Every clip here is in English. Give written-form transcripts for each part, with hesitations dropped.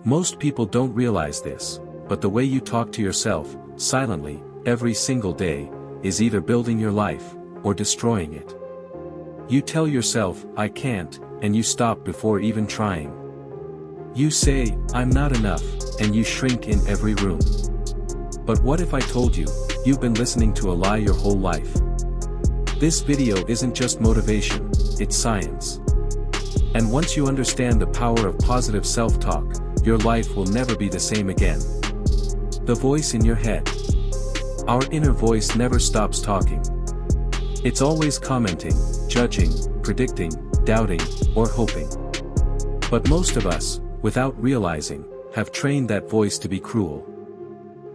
Most people don't realize this, but the way you talk to yourself, silently, every single day, is either building your life, or destroying it. You tell yourself, "I can't," and you stop before even trying. You say, "I'm not enough," and you shrink in every room. But what if I told you, you've been listening to a lie your whole life? This video isn't just motivation, it's science. And once you understand the power of positive self-talk, your life will never be the same again. The voice in your head. Our inner voice never stops talking. It's always commenting, judging, predicting, doubting, or hoping. But most of us, without realizing, have trained that voice to be cruel.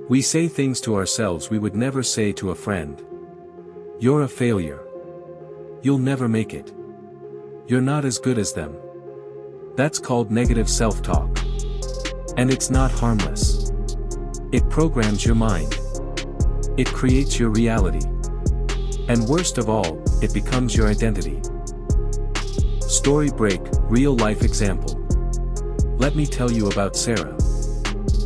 We say things to ourselves we would never say to a friend. You're a failure. You'll never make it. You're not as good as them. That's called negative self-talk. And it's not harmless. It programs your mind. It creates your reality. And worst of all, it becomes your identity. Story break, real-life example. Let me tell you about Sarah.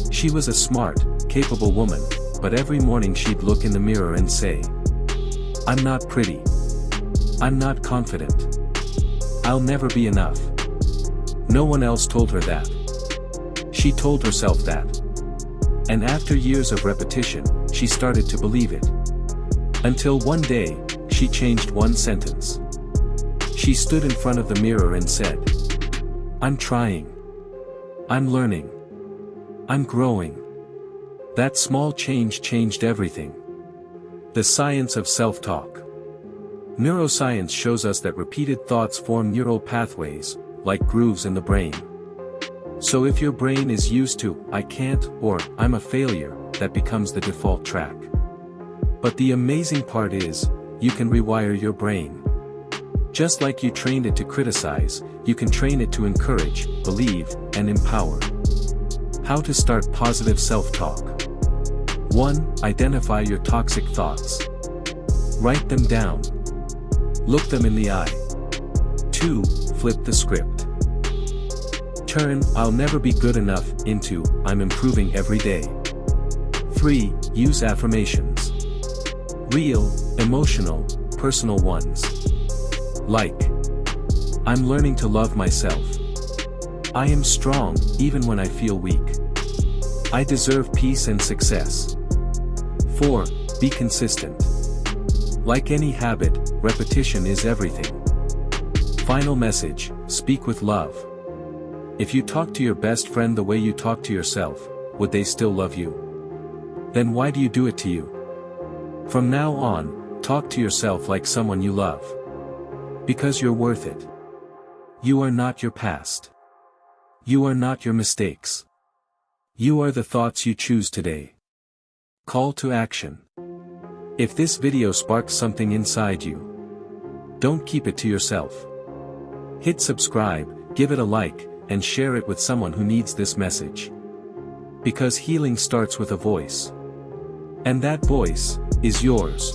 She was a smart, capable woman, but every morning she'd look in the mirror and say, "I'm not pretty. I'm not confident. I'll never be enough." No one else told her that. She told herself that. And after years of repetition, she started to believe it. Until one day, she changed one sentence. She stood in front of the mirror and said, "I'm trying. I'm learning. I'm growing." That small change changed everything. The science of self-talk. Neuroscience shows us that repeated thoughts form neural pathways, like grooves in the brain. So if your brain is used to, "I can't," or "I'm a failure," that becomes the default track. But the amazing part is, you can rewire your brain. Just like you trained it to criticize, you can train it to encourage, believe, and empower. How to start positive self-talk. 1. Identify your toxic thoughts. Write them down. Look them in the eye. 2. Flip the script. Turn "I'll never be good enough" into "I'm improving every day." 3. Use affirmations. Real, emotional, personal ones. Like, "I'm learning to love myself. I am strong, even when I feel weak. I deserve peace and success." 4. Be consistent. Like any habit, repetition is everything. Final message, speak with love. If you talk to your best friend the way you talk to yourself, would they still love you? Then why do you do it to you? From now on, talk to yourself like someone you love. Because you're worth it. You are not your past. You are not your mistakes. You are the thoughts you choose today. Call to action. If this video sparked something inside you, don't keep it to yourself. Hit subscribe, give it a like, and share it with someone who needs this message. Because healing starts with a voice. And that voice is yours.